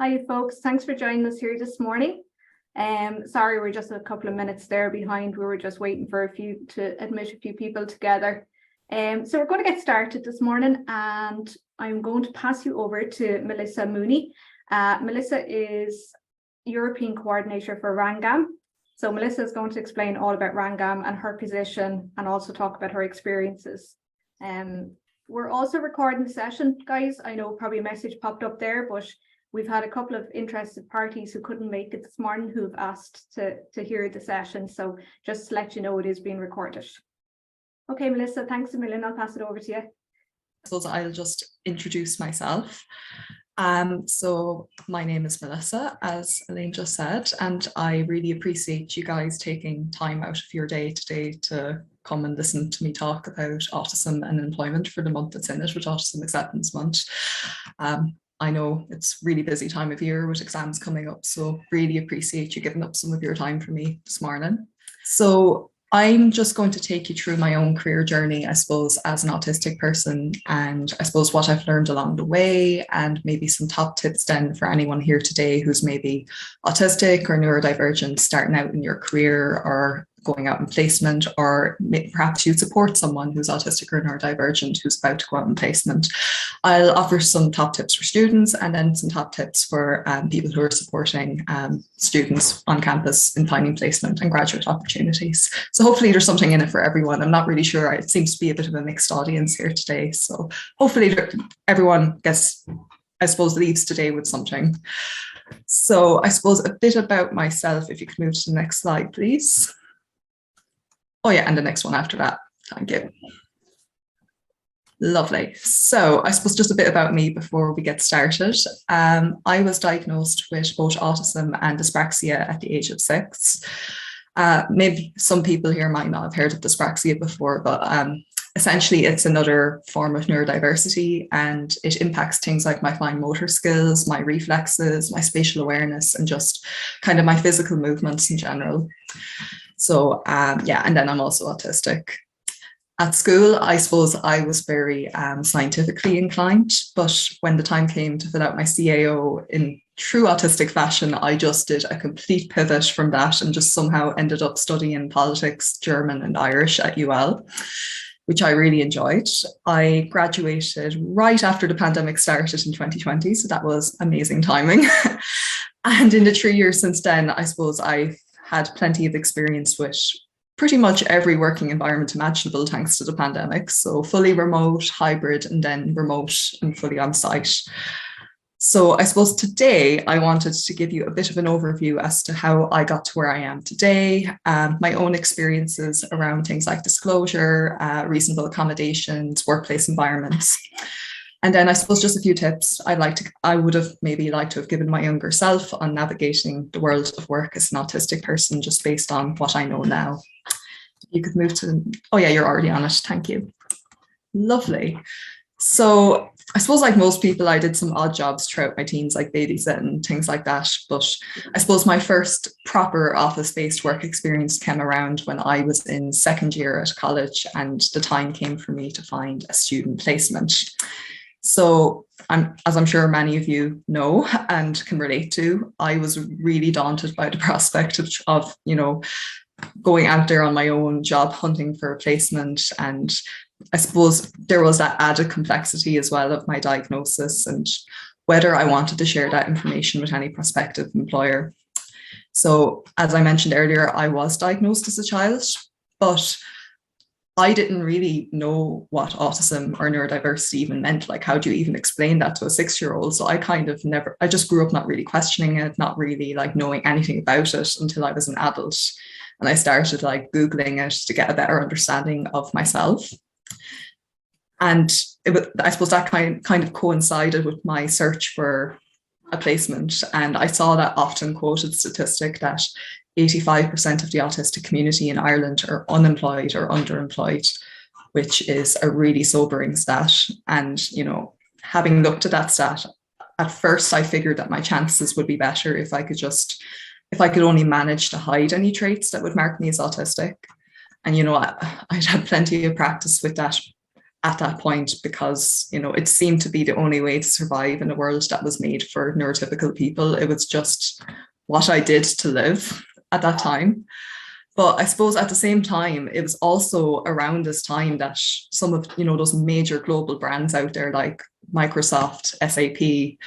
Hi folks, thanks for joining us here this morning. Sorry, we're just a couple of minutes there behind. We were just waiting for to admit a few people together. So we're going to get started this morning, and I'm going to pass you over to Melissa Mooney. Melissa is European Coordinator for Rangam. So Melissa is going to explain all about Rangam and her position, and also talk about her experiences. We're also recording the session, guys. I know probably a message popped up there, but we've had a couple of interested parties who couldn't make it this morning who've asked to hear the session. So just to let you know, it is being recorded. Okay, Melissa, thanks a million. I'll pass it over to you. I suppose I'll just introduce myself. So my name is Melissa, as Elaine just said, and I really appreciate you guys taking time out of your day today to come and listen to me talk about autism and employment for the month that's in it, with Autism Acceptance Month. I know it's really busy time of year with exams coming up, so really appreciate you giving up some of your time for me this morning. So I'm just going to take you through my own career journey, I suppose, as an autistic person, and I suppose what I've learned along the way, and maybe some top tips then for anyone here today who's maybe autistic or neurodivergent, starting out in your career or going out in placement, or perhaps you support someone who's autistic or neurodivergent who's about to go out in placement. I'll offer some top tips for students, and then some top tips for people who are supporting students on campus in finding placement and graduate opportunities. So hopefully there's something in it for everyone. I'm not really sure. It seems to be a bit of a mixed audience here today. So hopefully everyone gets, I suppose, leaves today with something. So I suppose a bit about myself, if you could move to the next slide, please. Oh yeah, and the next one after that. Thank you. Lovely. So I suppose just a bit about me before we get started. I was diagnosed with both autism and dyspraxia at the age of 6. Maybe some people here might not have heard of dyspraxia before, but essentially it's another form of neurodiversity, and it impacts things like my fine motor skills, my reflexes, my spatial awareness, and just kind of my physical movements in general. So yeah, and then I'm also autistic. At school, I suppose I was very scientifically inclined, but when the time came to fill out my CAO in true autistic fashion, I just did a complete pivot from that and just somehow ended up studying politics, German and Irish at UL, which I really enjoyed. I graduated right after the pandemic started in 2020, so that was amazing timing. And in the 3 years since then, I suppose I've had plenty of experience with pretty much every working environment imaginable thanks to the pandemic. So fully remote, hybrid, and then remote and fully on site. So I suppose today I wanted to give you a bit of an overview as to how I got to where I am today, my own experiences around things like disclosure, reasonable accommodations, workplace environments. And then I suppose just a few tips I would have maybe liked to have given my younger self on navigating the world of work as an autistic person, just based on what I know now. You could move to, oh yeah, you're already on it. Thank you. Lovely. So I suppose like most people, I did some odd jobs throughout my teens, like babysitting, things like that. But I suppose my first proper office-based work experience came around when I was in second year at college, and the time came for me to find a student placement. So as I'm sure many of you know and can relate to, I was really daunted by the prospect of going out there on my own, job hunting for a placement. And I suppose there was that added complexity as well of my diagnosis and whether I wanted to share that information with any prospective employer. So as I mentioned earlier, I was diagnosed as a child, but I didn't really know what autism or neurodiversity even meant. Like, how do you even explain that to a 6-year-old? So I just grew up not really questioning it, not really like knowing anything about it until I was an adult. And I started like Googling it to get a better understanding of myself. And I suppose that kind of coincided with my search for a placement. And I saw that often quoted statistic that 85% of the autistic community in Ireland are unemployed or underemployed, which is a really sobering stat. And, having looked at that stat, at first I figured that my chances would be better if I could only manage to hide any traits that would mark me as autistic. And, I'd had plenty of practice with that at that point, because, you know, it seemed to be the only way to survive in a world that was made for neurotypical people. It was just what I did to live at that time. But I suppose at the same time, it was also around this time that some of, you know, those major global brands out there like Microsoft, SAP,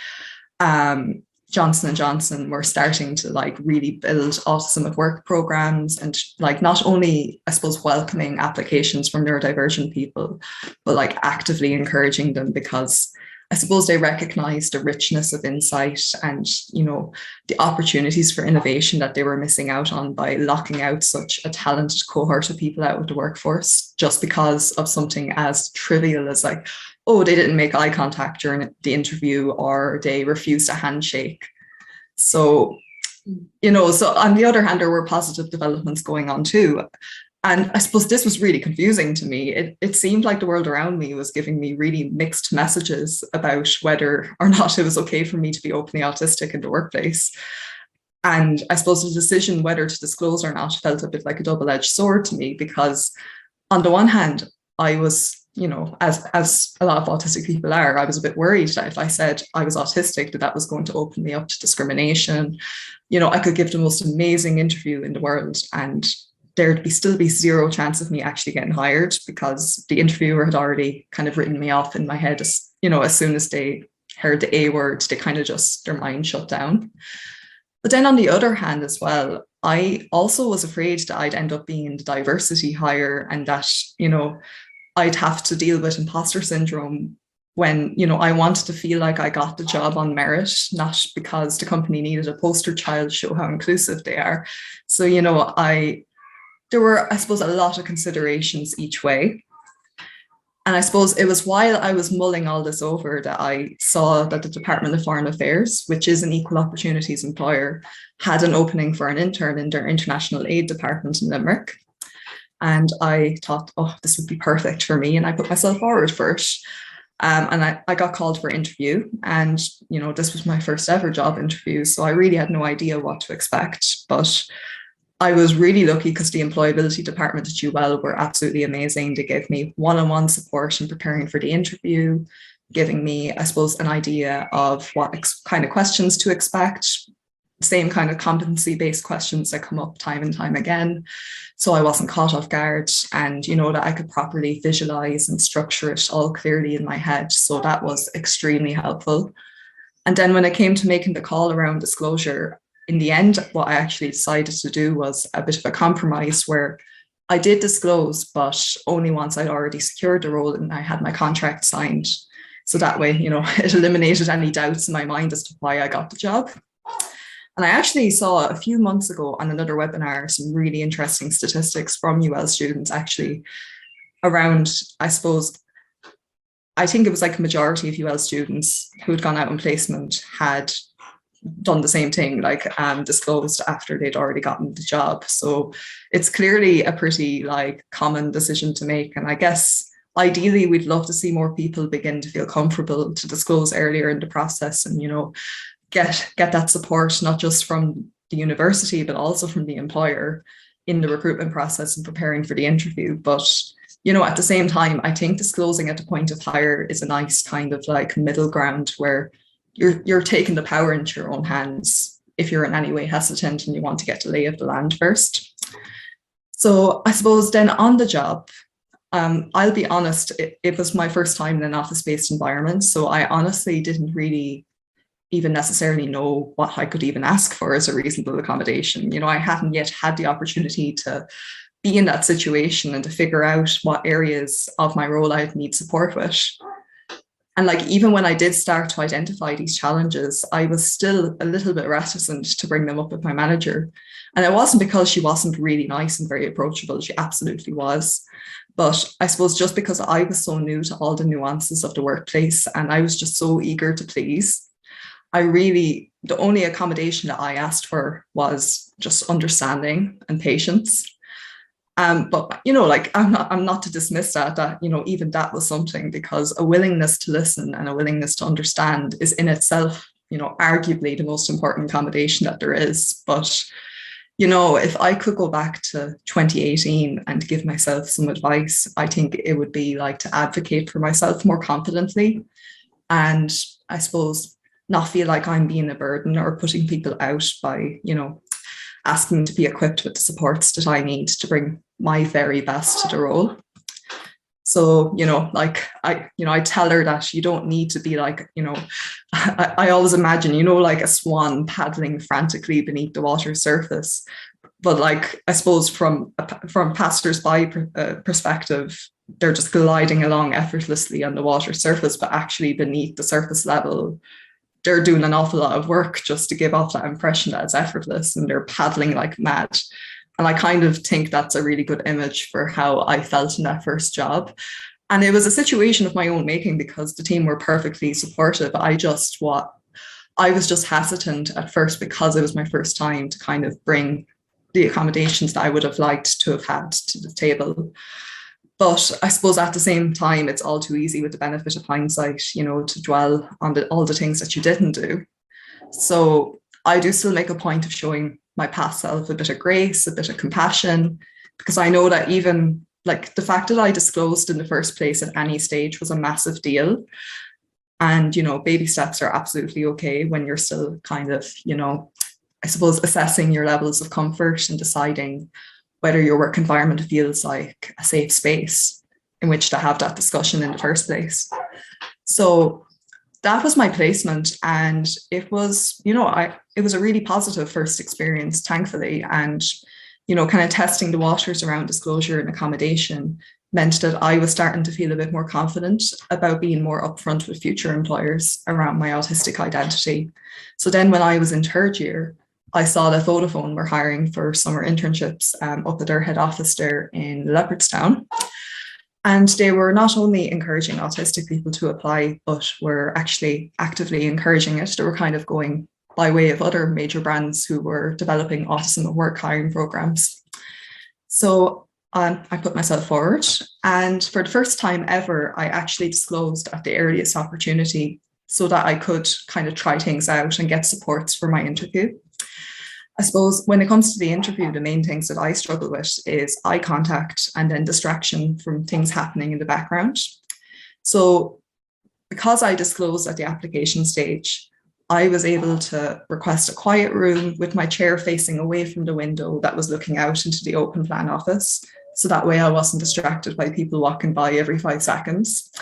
Johnson & Johnson were starting to like really build autism at work programs, and like not only, I suppose, welcoming applications from neurodivergent people, but like actively encouraging them, because I suppose they recognize the richness of insight and, you know, the opportunities for innovation that they were missing out on by locking out such a talented cohort of people out of the workforce just because of something as trivial as like, oh, they didn't make eye contact during the interview, or they refused a handshake. So, you know, so on the other hand, there were positive developments going on too. And I suppose this was really confusing to me. It seemed like the world around me was giving me really mixed messages about whether or not it was okay for me to be openly autistic in the workplace. And I suppose the decision whether to disclose or not felt a bit like a double-edged sword to me, because on the one hand, I was, you know, as a lot of autistic people are, I was a bit worried that if I said I was autistic, that was going to open me up to discrimination. You know, I could give the most amazing interview in the world and there'd still be zero chance of me actually getting hired, because the interviewer had already kind of written me off in my head. As, you know, as soon as they heard the A word, they kind of just, their mind shut down. But then on the other hand as well, I also was afraid that I'd end up being in the diversity hire, and that, you know, I'd have to deal with imposter syndrome when, you know, I wanted to feel like I got the job on merit, not because the company needed a poster child to show how inclusive they are. So, you know, there were, I suppose, a lot of considerations each way. And I suppose it was while I was mulling all this over that I saw that the Department of Foreign Affairs, which is an equal opportunities employer, had an opening for an intern in their international aid department in Limerick. And I thought, oh, this would be perfect for me. And I put myself forward for it. And I got called for interview. And, you know, this was my first ever job interview. So I really had no idea what to expect. But I was really lucky because the employability department at UL were absolutely amazing. They gave me one-on-one support in preparing for the interview, giving me, I suppose, an idea of what kind of questions to expect, same kind of competency-based questions that come up time and time again. So I wasn't caught off guard, and, you know, that I could properly visualize and structure it all clearly in my head. So that was extremely helpful. And then when it came to making the call around disclosure, in the end, what I actually decided to do was a bit of a compromise, where I did disclose, but only once I'd already secured the role and I had my contract signed. So that way, you know, it eliminated any doubts in my mind as to why I got the job. And I actually saw a few months ago on another webinar some really interesting statistics from UL students actually around, I suppose, I think it was like a majority of UL students who had gone out on placement had done the same thing, like disclosed after they'd already gotten the job. So it's clearly a pretty like common decision to make. And I guess ideally we'd love to see more people begin to feel comfortable to disclose earlier in the process, and, you know, get that support, not just from the university, but also from the employer in the recruitment process and preparing for the interview. But, you know, at the same time, I think disclosing at the point of hire is a nice kind of like middle ground where you're taking the power into your own hands if you're in any way hesitant and you want to get the lay of the land first. So I suppose then on the job, I'll be honest, it was my first time in an office-based environment. So I honestly didn't really even necessarily know what I could even ask for as a reasonable accommodation. You know, I hadn't yet had the opportunity to be in that situation and to figure out what areas of my role I'd need support with. And like, even when I did start to identify these challenges, I was still a little bit reticent to bring them up with my manager. And it wasn't because she wasn't really nice and very approachable. She absolutely was. But I suppose just because I was so new to all the nuances of the workplace and I was just so eager to please, the only accommodation that I asked for was just understanding and patience. But, you know, like, I'm not to dismiss that, you know, even that was something, because a willingness to listen and a willingness to understand is in itself, you know, arguably the most important accommodation that there is. But you know, if I could go back to 2018 and give myself some advice, I think it would be like to advocate for myself more confidently. And I suppose not feel like I'm being a burden or putting people out by, you know, asking to be equipped with the supports that I need to bring my very best to the role. So, you know, like I tell her that you don't need to be like, you know, I always imagine, you know, like a swan paddling frantically beneath the water surface. But like, I suppose from passers-by perspective, they're just gliding along effortlessly on the water surface, but actually beneath the surface level, they're doing an awful lot of work just to give off that impression that it's effortless, and they're paddling like mad. And I kind of think that's a really good image for how I felt in that first job. And it was a situation of my own making because the team were perfectly supportive. I was just hesitant at first because it was my first time to kind of bring the accommodations that I would have liked to have had to the table. But I suppose at the same time, it's all too easy with the benefit of hindsight, you know, to dwell on all the things that you didn't do. So I do still make a point of showing my past self a bit of grace, a bit of compassion, because I know that even like the fact that I disclosed in the first place at any stage was a massive deal. And, you know, baby steps are absolutely okay when you're still kind of, you know, I suppose assessing your levels of comfort and deciding whether your work environment feels like a safe space in which to have that discussion in the first place. So that was my placement, and it was, you know, it was a really positive first experience, thankfully. And, you know, kind of testing the waters around disclosure and accommodation meant that I was starting to feel a bit more confident about being more upfront with future employers around my autistic identity. So then when I was in third year, I saw that Vodafone were hiring for summer internships up at their head office there in Leopardstown. And they were not only encouraging autistic people to apply, but were actually actively encouraging it. They were kind of going by way of other major brands who were developing autism at work hiring programs. So I put myself forward. And for the first time ever, I actually disclosed at the earliest opportunity so that I could kind of try things out and get supports for my interview. I suppose when it comes to the interview, the main things that I struggle with is eye contact and then distraction from things happening in the background. So because I disclosed at the application stage, I was able to request a quiet room with my chair facing away from the window that was looking out into the open plan office. So that way I wasn't distracted by people walking by every 5 seconds.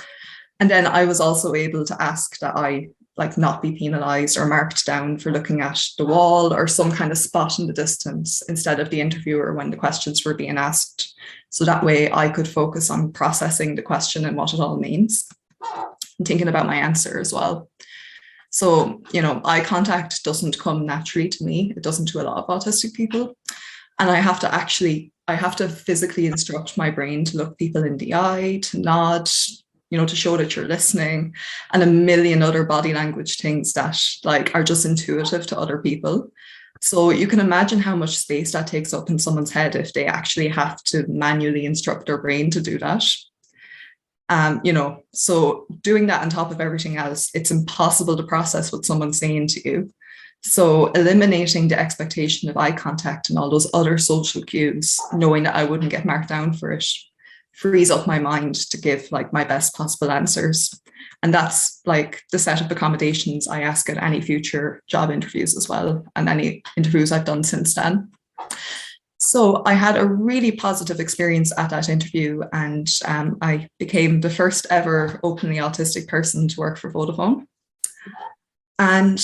And then I was also able to ask that I not be penalized or marked down for looking at the wall or some kind of spot in the distance instead of the interviewer when the questions were being asked. So that way I could focus on processing the question and what it all means and thinking about my answer as well. So, you know, eye contact doesn't come naturally to me. It doesn't to a lot of autistic people. And I have to physically instruct my brain to look people in the eye, to nod, you know, to show that you're listening, and a million other body language things that are just intuitive to other people. So you can imagine how much space that takes up in someone's head if they actually have to manually instruct their brain to do that. You know, so doing that on top of everything else, it's impossible to process what someone's saying to you. So eliminating the expectation of eye contact and all those other social cues, knowing that I wouldn't get marked down for it, frees up my mind to give my best possible answers. And that's the set of accommodations I ask at any future job interviews as well, and any interviews I've done since then. So I had a really positive experience at that interview, and I became the first ever openly autistic person to work for Vodafone. And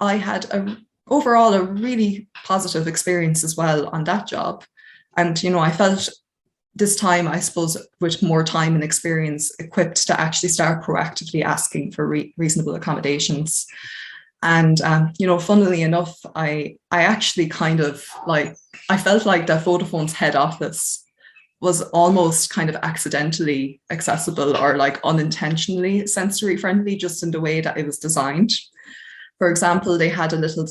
I had overall a really positive experience as well on that job. And, you know, I felt this time, I suppose, with more time and experience, equipped to actually start proactively asking for reasonable accommodations. And, you know, funnily enough, I actually kind of I felt like that Vodafone's head office was almost kind of accidentally accessible or unintentionally sensory friendly, just in the way that it was designed. For example, they had a little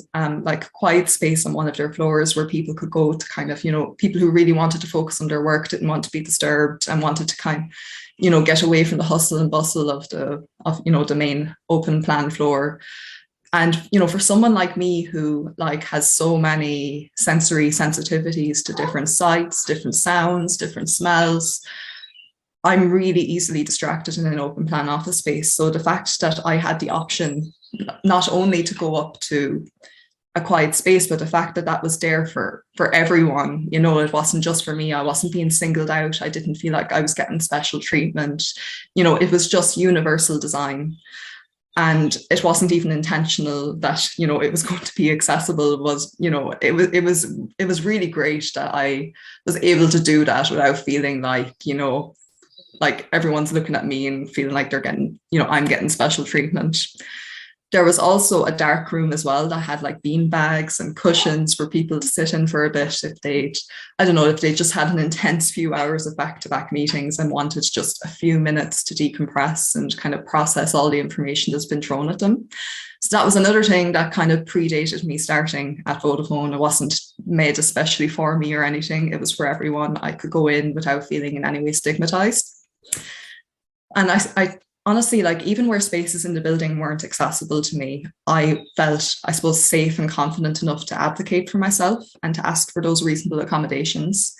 quiet space on one of their floors where people could go to kind of, you know, people who really wanted to focus on their work, didn't want to be disturbed and wanted to kind of, you know, get away from the hustle and bustle of the main open plan floor. And, you know, for someone like me who like has so many sensory sensitivities to different sights, different sounds, different smells, I'm really easily distracted in an open plan office space. So the fact that I had the option not only to go up to a quiet space, but the fact that that was there for everyone, you know, it wasn't just for me. I wasn't being singled out. I didn't feel like I was getting special treatment. You know, it was just universal design. And it wasn't even intentional that, you know, it was going to be accessible. It was, you know, it was really great that I was able to do that without feeling like, you know, like everyone's looking at me and feeling like they're getting, you know, I'm getting special treatment. There was also a dark room as well that had like bean bags and cushions for people to sit in for a bit if I don't know, if they just had an intense few hours of back-to-back meetings and wanted just a few minutes to decompress and kind of process all the information that's been thrown at them. So that was another thing that kind of predated me starting at Vodafone. It wasn't made especially for me or anything. It was for everyone. I could go in without feeling in any way stigmatized. And I honestly, like even where spaces in the building weren't accessible to me, I felt, I suppose, safe and confident enough to advocate for myself and to ask for those reasonable accommodations.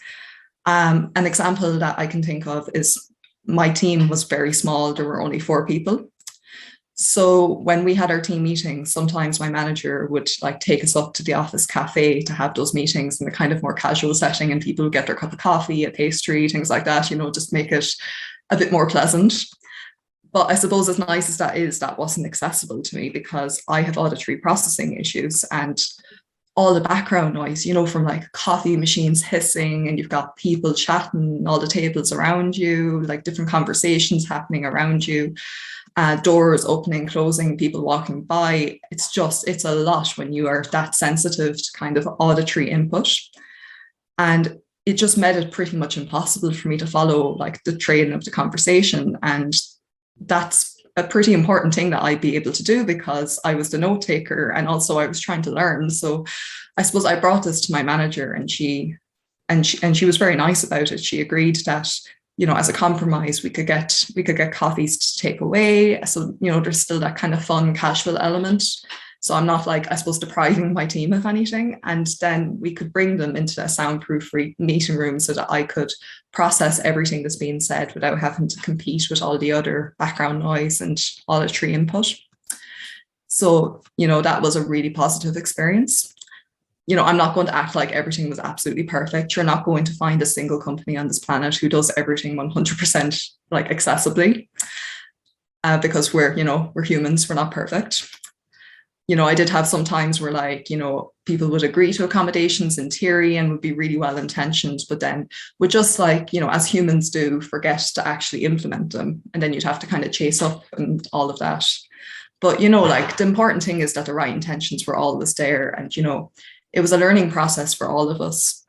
An example that I can think of is my team was very small. There were only 4 people. So when we had our team meetings, sometimes my manager would like take us up to the office cafe to have those meetings in a kind of more casual setting, and people would get their cup of coffee, a pastry, things like that, you know, just make it a bit more pleasant. But I suppose as nice as that is, that wasn't accessible to me because I have auditory processing issues, and all the background noise, you know, from like coffee machines hissing and you've got people chatting, all the tables around you, like different conversations happening around you, doors opening, closing, people walking by. It's a lot when you are that sensitive to kind of auditory input. And it just made it pretty much impossible for me to follow like the train of the conversation. And that's a pretty important thing that I'd be able to do because I was the note taker and also I was trying to learn. So I suppose I brought this to my manager, and she was very nice about it. She agreed that, you know, as a compromise, we could get coffees to take away. So, you know, there's still that kind of fun, casual element. So I'm not like, I suppose, depriving my team of anything. And then we could bring them into a soundproof meeting room so that I could process everything that's being said without having to compete with all the other background noise and auditory input. So, you know, that was a really positive experience. You know, I'm not going to act like everything was absolutely perfect. You're not going to find a single company on this planet who does everything 100% like accessibly, because we're humans, we're not perfect. You know, I did have some times where like, you know, people would agree to accommodations in theory and would be really well intentioned, but then would just like, you know, as humans do, forget to actually implement them. And then you'd have to kind of chase up and all of that. But, you know, like the important thing is that the right intentions were always there. And, you know, it was a learning process for all of us,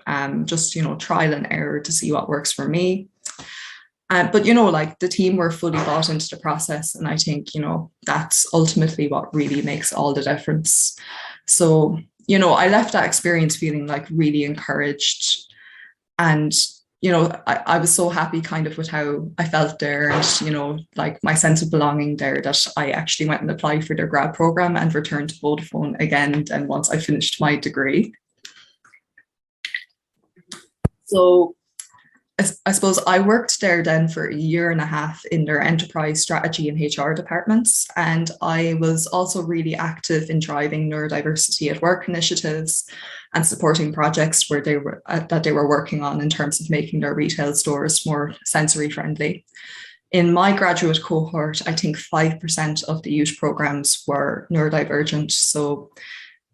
just, you know, trial and error to see what works for me. But, you know, like the team were fully bought into the process. And I think, you know, that's ultimately what really makes all the difference. So, you know, I left that experience feeling like really encouraged. And, you know, I was so happy kind of with how I felt there, and, you know, like my sense of belonging there, that I actually went and applied for their grad program and returned to Vodafone again. And once I finished my degree. So I suppose I worked there then for 1.5 years in their enterprise strategy and HR departments. And I was also really active in driving neurodiversity at work initiatives and supporting projects where they were working on in terms of making their retail stores more sensory friendly. In my graduate cohort, I think 5% of the youth programs were neurodivergent. So,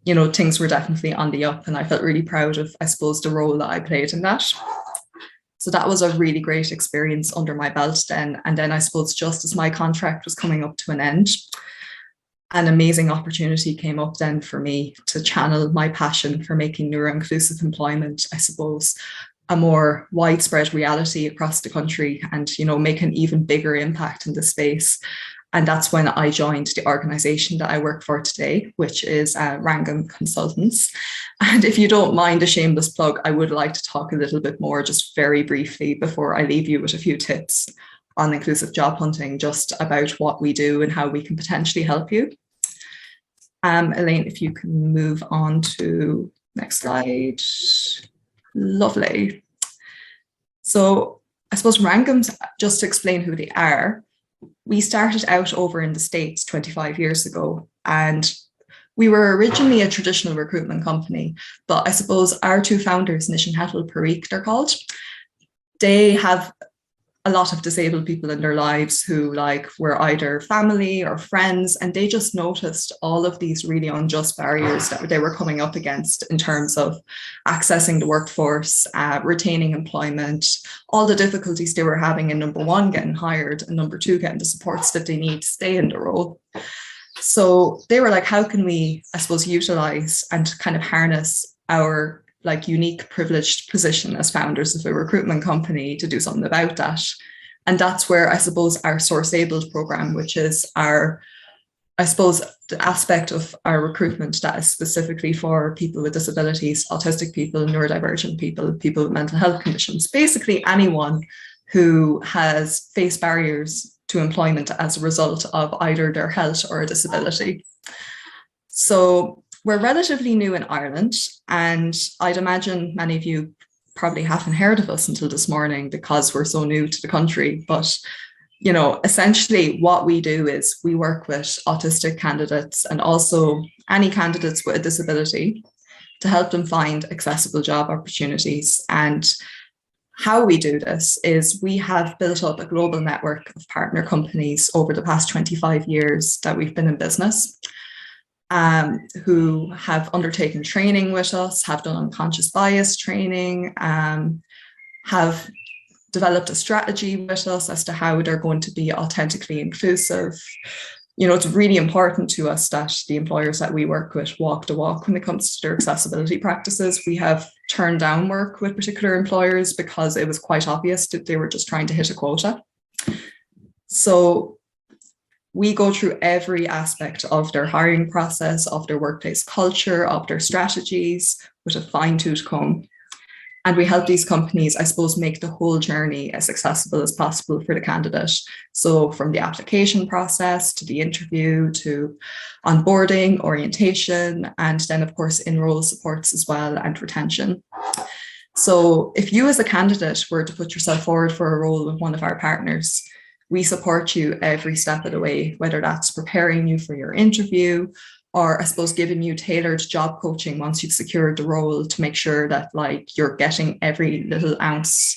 you know, things were definitely on the up, and I felt really proud of, I suppose, the role that I played in that. So that was a really great experience under my belt then. And then I suppose just as my contract was coming up to an end, an amazing opportunity came up then for me to channel my passion for making neuro-inclusive employment, I suppose, a more widespread reality across the country, and, you know, make an even bigger impact in the space. And that's when I joined the organization that I work for today, which is Rangam Consultants. And if you don't mind a shameless plug, I would like to talk a little bit more, just very briefly, before I leave you with a few tips on inclusive job hunting, just about what we do and how we can potentially help you. Elaine, if you can move on to next slide. Lovely. So I suppose Rangam's, just to explain who they are, we started out over in the States 25 years ago, and we were originally a traditional recruitment company, but I suppose our two founders, Nish and Hetal Parikh, they're called, they have a lot of disabled people in their lives who were either family or friends, and they just noticed all of these really unjust barriers that they were coming up against in terms of accessing the workforce, retaining employment, all the difficulties they were having in number one, getting hired, and number two, getting the supports that they need to stay in the role. So they were like, how can we, I suppose, utilize and kind of harness our unique privileged position as founders of a recruitment company to do something about that. And that's where I suppose our SourceABILITY program, which is our, I suppose, the aspect of our recruitment that is specifically for people with disabilities, autistic people, neurodivergent people, people with mental health conditions, basically anyone who has faced barriers to employment as a result of either their health or a disability. So we're relatively new in Ireland, and I'd imagine many of you probably haven't heard of us until this morning because we're so new to the country. But, you know, essentially what we do is we work with autistic candidates and also any candidates with a disability to help them find accessible job opportunities. And how we do this is we have built up a global network of partner companies over the past 25 years that we've been in business. Who have undertaken training with us, have done unconscious bias training, have developed a strategy with us as to how they're going to be authentically inclusive. You know, it's really important to us that the employers that we work with walk the walk when it comes to their accessibility practices. We have turned down work with particular employers because it was quite obvious that they were just trying to hit a quota. So we go through every aspect of their hiring process, of their workplace culture, of their strategies with a fine-tooth comb. And we help these companies, I suppose, make the whole journey as accessible as possible for the candidate. So from the application process to the interview to onboarding, orientation, and then, of course, in-role supports as well and retention. So if you as a candidate were to put yourself forward for a role with one of our partners, we support you every step of the way, whether that's preparing you for your interview or, I suppose, giving you tailored job coaching once you've secured the role to make sure that you're getting every little ounce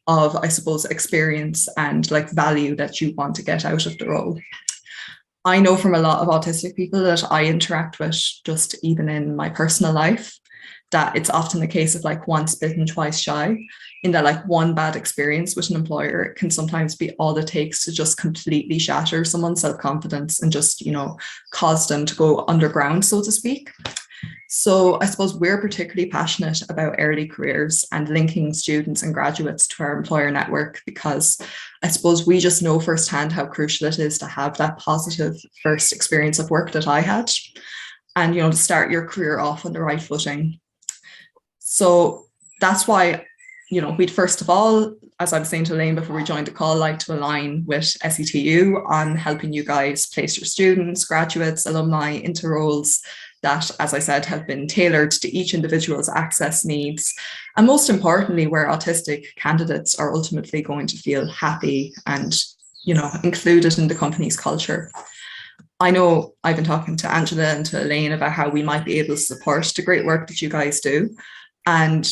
of, I suppose, experience and value that you want to get out of the role. I know from a lot of autistic people that I interact with, just even in my personal life, that it's often the case of once bitten, twice shy, in that one bad experience with an employer can sometimes be all it takes to just completely shatter someone's self-confidence and just, cause them to go underground, so to speak. So I suppose we're particularly passionate about early careers and linking students and graduates to our employer network, because I suppose we just know firsthand how crucial it is to have that positive first experience of work that I had and, to start your career off on the right footing. So that's why, we'd first of all, as I was saying to Elaine before we joined the call, like to align with SETU on helping you guys place your students, graduates, alumni into roles that, as I said, have been tailored to each individual's access needs. And most importantly, where autistic candidates are ultimately going to feel happy and, included in the company's culture. I know I've been talking to Angela and to Elaine about how we might be able to support the great work that you guys do. And,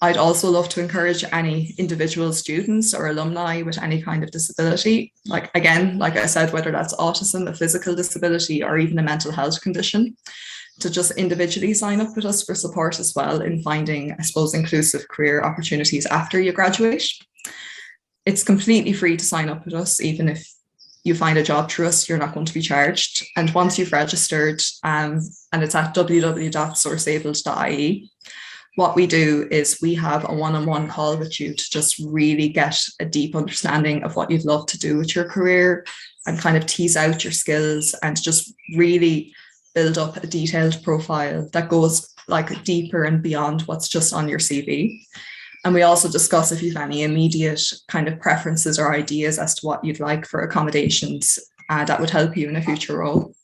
I'd also love to encourage any individual students or alumni with any kind of disability, like I said, whether that's autism, a physical disability, or even a mental health condition, to just individually sign up with us for support as well in finding, I suppose, inclusive career opportunities after you graduate. It's completely free to sign up with us. Even if you find a job through us, you're not going to be charged. And once you've registered, and it's at www.sourceability.ie, what we do is we have a one-on-one call with you to just really get a deep understanding of what you'd love to do with your career and kind of tease out your skills and just really build up a detailed profile that goes deeper and beyond what's just on your CV. And we also discuss if you have any immediate kind of preferences or ideas as to what you'd like for accommodations that would help you in a future role.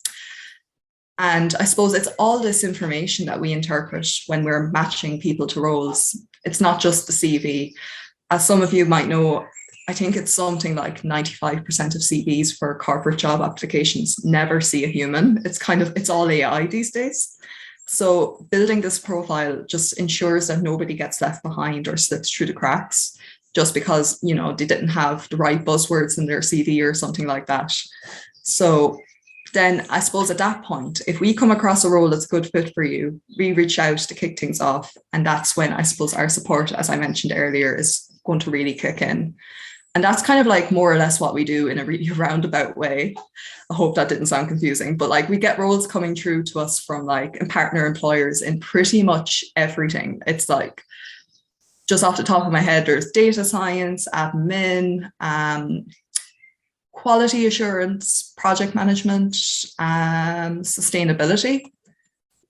And I suppose it's all this information that we interpret when we're matching people to roles. It's not just the CV. As some of you might know, I think it's something like 95% of CVs for corporate job applications never see a human. It's all AI these days. So building this profile just ensures that nobody gets left behind or slips through the cracks just because, they didn't have the right buzzwords in their CV or something like that. So then I suppose at that point, if we come across a role that's a good fit for you, we reach out to kick things off. And that's when I suppose our support, as I mentioned earlier, is going to really kick in. And that's kind of like more or less what we do in a really roundabout way. I hope that didn't sound confusing, but like we get roles coming through to us from like partner employers in pretty much everything. It's like, just off the top of my head, there's data science, admin, quality assurance, project management, sustainability.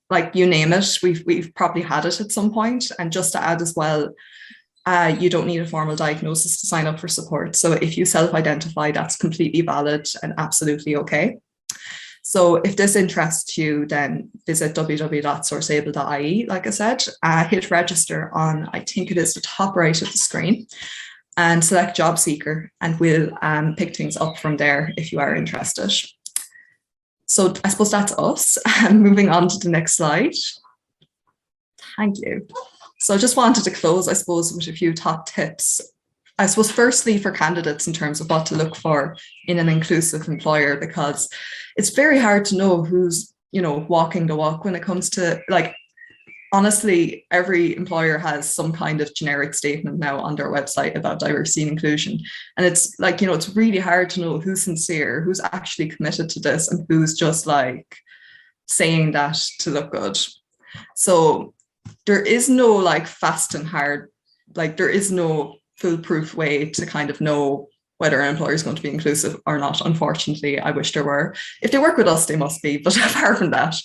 Like you name it, we've probably had it at some point. And just to add as well, you don't need a formal diagnosis to sign up for support. So if you self-identify, that's completely valid and absolutely okay. So if this interests you, then visit www.sourceable.ie, like I said, hit register on, I think it is the top right of the screen, and select job seeker, and we'll pick things up from there if you are interested. So I suppose that's us. Moving on to the next slide. Thank you. So I just wanted to close, I suppose, with a few top tips. I suppose firstly for candidates in terms of what to look for in an inclusive employer, because it's very hard to know who's, walking the walk when it comes to, like, honestly, every employer has some kind of generic statement now on their website about diversity and inclusion. And it's like, it's really hard to know who's sincere, who's actually committed to this, and who's just like saying that to look good. So there is no like fast and hard, like there is no foolproof way to kind of know whether an employer is going to be inclusive or not. Unfortunately, I wish there were. If they work with us, they must be, but apart from that,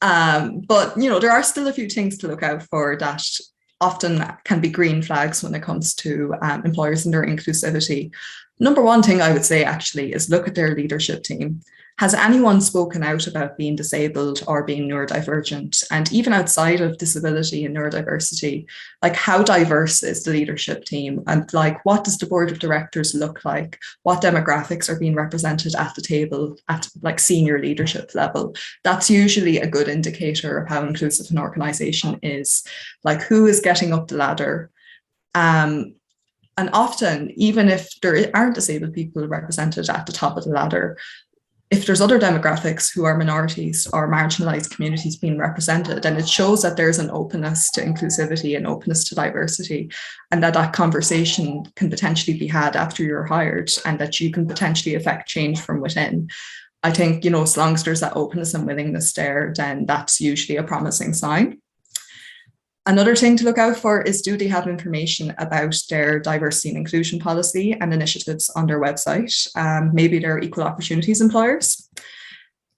but there are still a few things to look out for that often can be green flags when it comes to employers and their inclusivity. Number one thing I would say actually is look at their leadership team. Has anyone spoken out about being disabled or being neurodivergent? And even outside of disability and neurodiversity, like how diverse is the leadership team? And like, what does the board of directors look like? What demographics are being represented at the table at like senior leadership level? That's usually a good indicator of how inclusive an organization is. Like who is getting up the ladder? And often, even if there aren't disabled people represented at the top of the ladder, if there's other demographics who are minorities or marginalized communities being represented, then it shows that there's an openness to inclusivity and openness to diversity, and that conversation can potentially be had after you're hired, and that you can potentially affect change from within. I think, as long as there's that openness and willingness there, then that's usually a promising sign. Another thing to look out for is, do they have information about their diversity and inclusion policy and initiatives on their website? Maybe they're equal opportunities employers.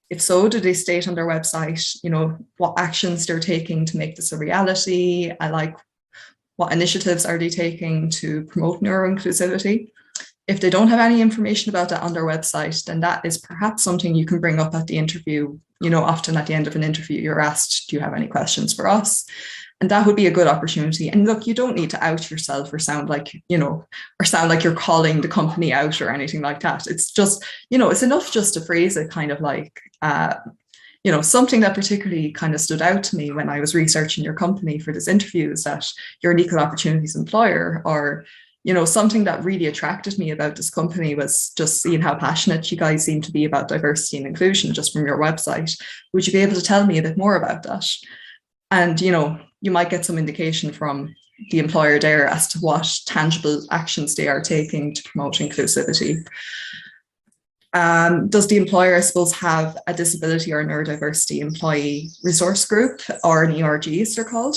If so, do they state on their website, what actions they're taking to make this a reality? What initiatives are they taking to promote neuro-inclusivity? If they don't have any information about that on their website, then that is perhaps something you can bring up at the interview. Often at the end of an interview, you're asked, do you have any questions for us? And that would be a good opportunity. And look, you don't need to out yourself or sound like you're calling the company out or anything like that. It's just, it's enough just to phrase it kind of like, something that particularly kind of stood out to me when I was researching your company for this interview is that you're an equal opportunities employer, or, something that really attracted me about this company was just seeing how passionate you guys seem to be about diversity and inclusion just from your website. Would you be able to tell me a bit more about that? And, you might get some indication from the employer there as to what tangible actions they are taking to promote inclusivity. Does the employer, I suppose, have a disability or neurodiversity employee resource group, or an ERG as they're called,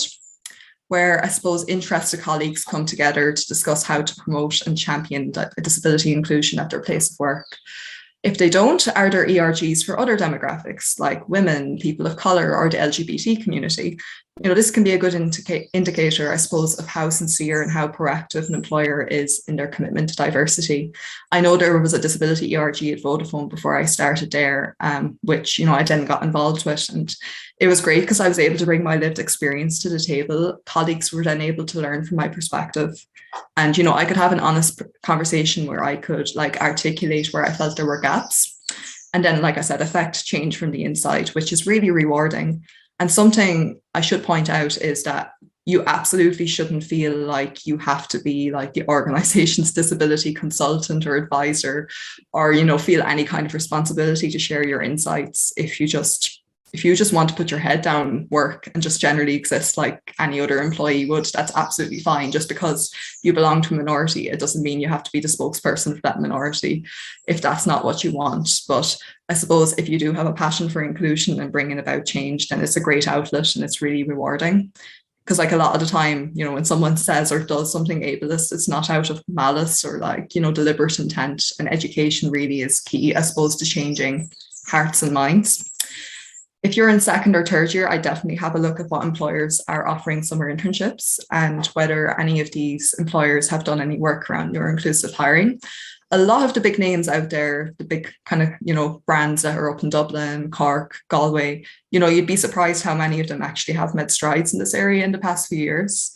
where I suppose interested colleagues come together to discuss how to promote and champion disability inclusion at their place of work? If they don't, are there ERGs for other demographics like women, people of colour, or the LGBT community? This can be a good indicator, I suppose, of how sincere and how proactive an employer is in their commitment to diversity. I know there was a disability ERG at Vodafone before I started there, which, I then got involved with. And it was great because I was able to bring my lived experience to the table. Colleagues were then able to learn from my perspective. And, I could have an honest conversation where I could articulate where I felt there were gaps. And then, like I said, affect change from the inside, which is really rewarding. And something I should point out is that you absolutely shouldn't feel like you have to be like the organization's disability consultant or advisor, or, feel any kind of responsibility to share your insights. If you just want to put your head down, work, and just generally exist like any other employee would, that's absolutely fine. Just because you belong to a minority, it doesn't mean you have to be the spokesperson for that minority if that's not what you want. But I suppose if you do have a passion for inclusion and bringing about change, then it's a great outlet and it's really rewarding. Because a lot of the time, when someone says or does something ableist, it's not out of malice or deliberate intent. And education really is key, I suppose, to changing hearts and minds. If you're in second or third year, I definitely have a look at what employers are offering summer internships and whether any of these employers have done any work around neuro-inclusive hiring. A lot of the big names out there, the big kind of, brands that are up in Dublin, Cork, Galway, you'd be surprised how many of them actually have made strides in this area in the past few years.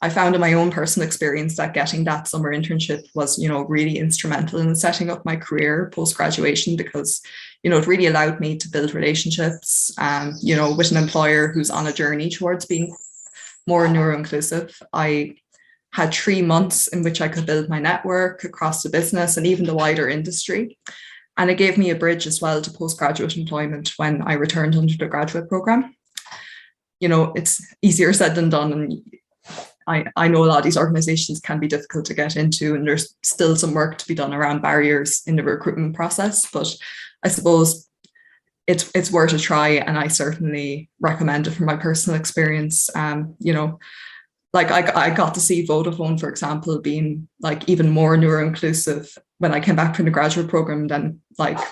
I found in my own personal experience that getting that summer internship was, really instrumental in setting up my career post-graduation because, it really allowed me to build relationships, with an employer who's on a journey towards being more neuro-inclusive. I had 3 months in which I could build my network across the business and even the wider industry. And it gave me a bridge as well to postgraduate employment when I returned under the graduate program. It's easier said than done. And I know a lot of these organizations can be difficult to get into, and there's still some work to be done around barriers in the recruitment process. But I suppose it's worth a try, and I certainly recommend it from my personal experience. I got to see Vodafone, for example, being even more neuro-inclusive when I came back from the graduate program than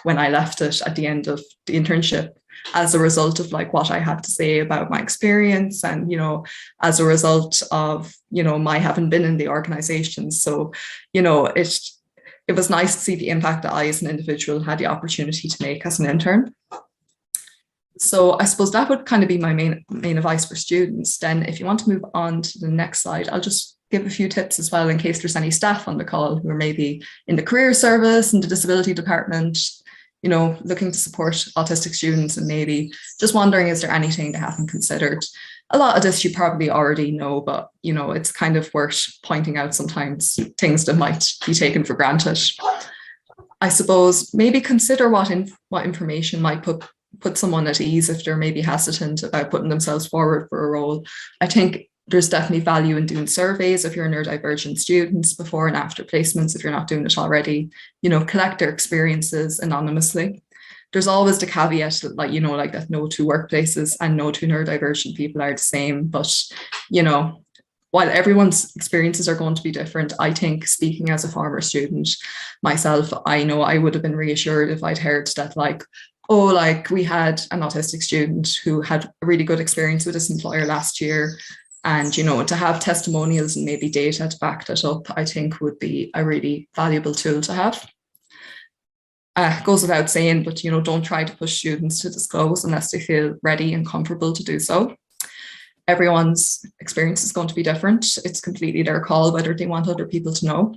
when I left it at the end of the internship, as a result of what I had to say about my experience and, as a result of, my having been in the organization. So, it was nice to see the impact that I as an individual had the opportunity to make as an intern. So I suppose that would kind of be my main advice for students. Then if you want to move on to the next slide, I'll just give a few tips as well in case there's any staff on the call who are maybe in the career service, in the disability department, looking to support autistic students and maybe just wondering, is there anything they haven't considered? A lot of this you probably already know, but, it's kind of worth pointing out sometimes things that might be taken for granted. I suppose maybe consider what information might put someone at ease if they're maybe hesitant about putting themselves forward for a role. I think there's definitely value in doing surveys if you're neurodivergent students before and after placements, if you're not doing it already, collect their experiences anonymously. There's always the caveat that that no two workplaces and no two neurodivergent people are the same. But, while everyone's experiences are going to be different, I think, speaking as a former student myself, I know I would have been reassured if I'd heard that we had an autistic student who had a really good experience with this employer last year. And, to have testimonials and maybe data to back that up, I think would be a really valuable tool to have. Goes without saying, but, don't try to push students to disclose unless they feel ready and comfortable to do so. Everyone's experience is going to be different. It's completely their call whether they want other people to know.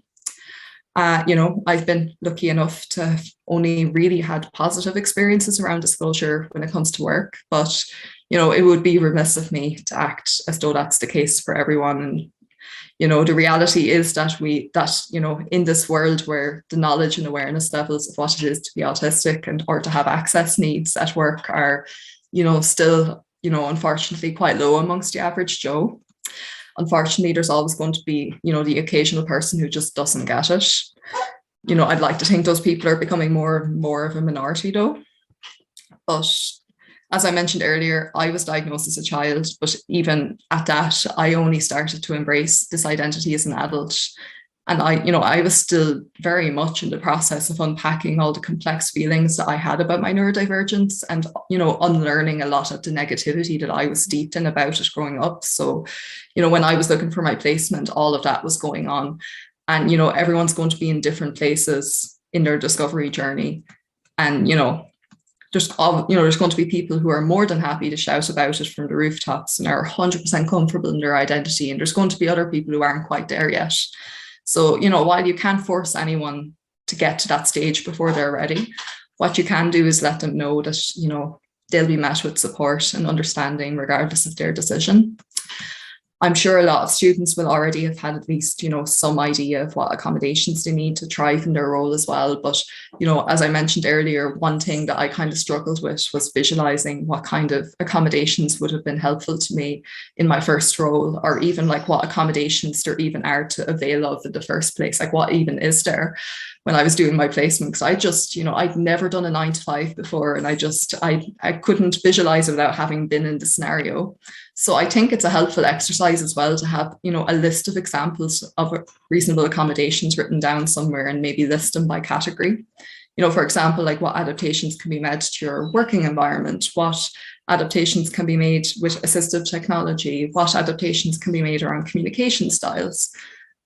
I've been lucky enough to have only really had positive experiences around disclosure when it comes to work, but, it would be remiss of me to act as though that's the case for everyone. And, the reality is that in this world where the knowledge and awareness levels of what it is to be autistic or to have access needs at work are, still, unfortunately quite low amongst the average Joe. Unfortunately, there's always going to be, the occasional person who just doesn't get it. I'd like to think those people are becoming more and more of a minority though. But as I mentioned earlier, I was diagnosed as a child, but even at that, I only started to embrace this identity as an adult. And I was still very much in the process of unpacking all the complex feelings that I had about my neurodivergence and, unlearning a lot of the negativity that I was steeped in about it growing up. So, when I was looking for my placement, all of that was going on. And, everyone's going to be in different places in their discovery journey. And, there's going to be people who are more than happy to shout about it from the rooftops and are 100% comfortable in their identity. And there's going to be other people who aren't quite there yet. So, while you can't force anyone to get to that stage before they're ready, what you can do is let them know that, they'll be met with support and understanding regardless of their decision. I'm sure a lot of students will already have had at least, some idea of what accommodations they need to thrive in their role as well. But, as I mentioned earlier, one thing that I kind of struggled with was visualizing what kind of accommodations would have been helpful to me in my first role, or even like what accommodations there even are to avail of in the first place, like what even is there when I was doing my placement. Because I just, I'd never done a 9-to-5 before, and I couldn't visualize it without having been in the scenario. So I think it's a helpful exercise as well to have, a list of examples of reasonable accommodations written down somewhere and maybe list them by category. For example, like what adaptations can be made to your working environment, what adaptations can be made with assistive technology, what adaptations can be made around communication styles.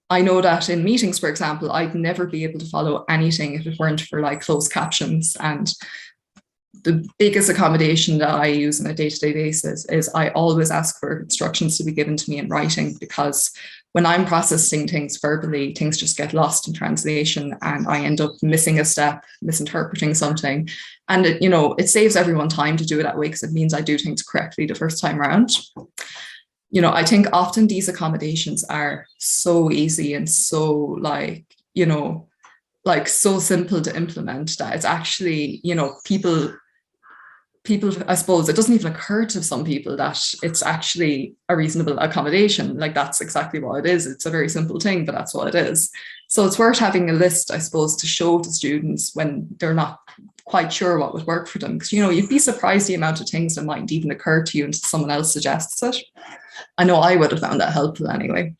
I know that in meetings, for example, I'd never be able to follow anything if it weren't for like closed captions. And the biggest accommodation that I use on a day-to-day basis is I always ask for instructions to be given to me in writing, because when I'm processing things verbally, things just get lost in translation and I end up missing a step, misinterpreting something. And it saves everyone time to do it that way, because it means I do things correctly the first time around. I think often these accommodations are so easy and so so simple to implement that it's actually, people, I suppose it doesn't even occur to some people that it's actually a reasonable accommodation. Like that's exactly what it is. It's a very simple thing, but that's what it is. So it's worth having a list, I suppose, to show to students when they're not quite sure what would work for them. Because, you'd be surprised the amount of things that mightn't even occur to you until someone else suggests it. I know I would have found that helpful anyway.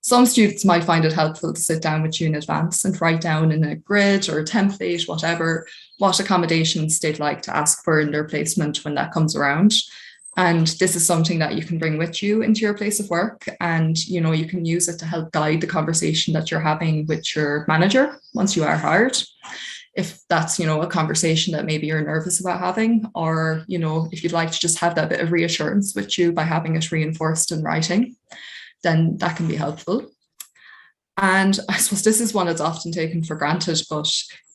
Some students might find it helpful to sit down with you in advance and write down in a grid or a template, whatever, what accommodations they'd like to ask for in their placement when that comes around. And this is something that you can bring with you into your place of work. And, you can use it to help guide the conversation that you're having with your manager once you are hired. If that's, a conversation that maybe you're nervous about having, or, if you'd like to just have that bit of reassurance with you by having it reinforced in writing, then that can be helpful. And I suppose this is one that's often taken for granted, but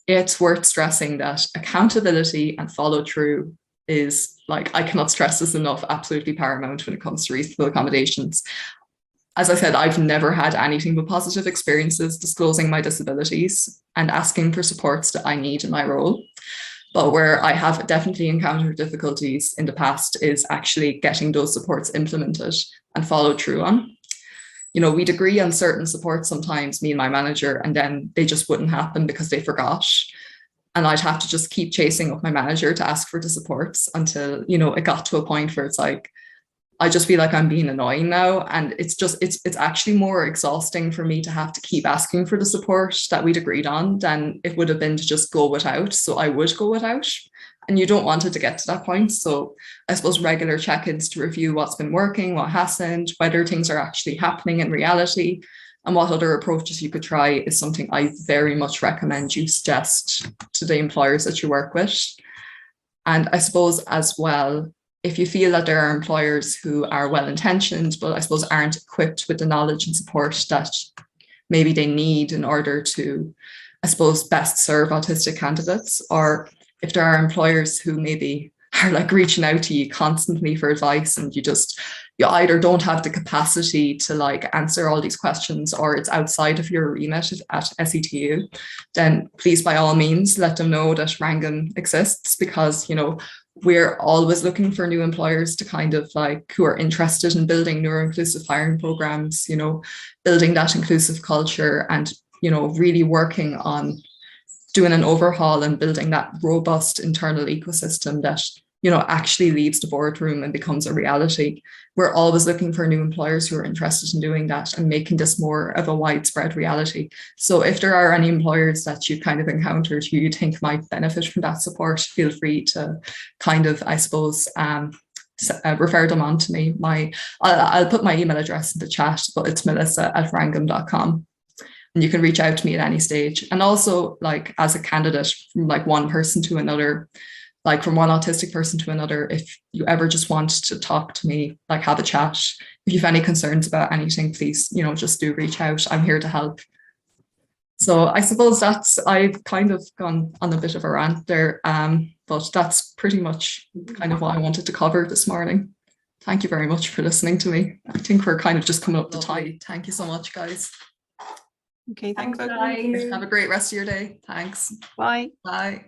it's worth stressing that accountability and follow through is, like, I cannot stress this enough, absolutely paramount when it comes to reasonable accommodations. As I said, I've never had anything but positive experiences disclosing my disabilities and asking for supports that I need in my role. But where I have definitely encountered difficulties in the past is actually getting those supports implemented and followed through on. We'd agree on certain supports sometimes, me and my manager, and then they just wouldn't happen because they forgot. And I'd have to just keep chasing up my manager to ask for the supports until, it got to a point where it's like, I just feel like I'm being annoying now. And it's actually more exhausting for me to have to keep asking for the support that we'd agreed on than it would have been to just go without. So I would go without. And you don't want it to get to that point. So I suppose regular check-ins to review what's been working, what hasn't, whether things are actually happening in reality, and what other approaches you could try is something I very much recommend you suggest to the employers that you work with. And I suppose as well, if you feel that there are employers who are well-intentioned, but I suppose aren't equipped with the knowledge and support that maybe they need in order to, I suppose, best serve autistic candidates, or if there are employers who maybe are like reaching out to you constantly for advice and you either don't have the capacity to like answer all these questions or it's outside of your remit at SETU, then please by all means let them know that Rangam exists, because we're always looking for new employers to kind of like who are interested in building neuro-inclusive hiring programs, building that inclusive culture and really working on doing an overhaul and building that robust internal ecosystem that actually leaves the boardroom and becomes a reality. We're always looking for new employers who are interested in doing that and making this more of a widespread reality. So if there are any employers that you've kind of encountered who you think might benefit from that support, feel free to kind of, I suppose, refer them on to me. I'll put my email address in the chat, but it's melissa@rangam.com. And you can reach out to me at any stage. And also, like, as a candidate, from like one person to another, like from one autistic person to another, if you ever just want to talk to me, like have a chat, if you have any concerns about anything, please, just do reach out. I'm here to help. So I suppose I've kind of gone on a bit of a rant there, but that's pretty much kind of what I wanted to cover this morning. Thank you very much for listening to me. I think we're kind of just coming up to time. Thank you so much, guys. Okay, thanks. Guys. Have a great rest of your day. Thanks. Bye. Bye.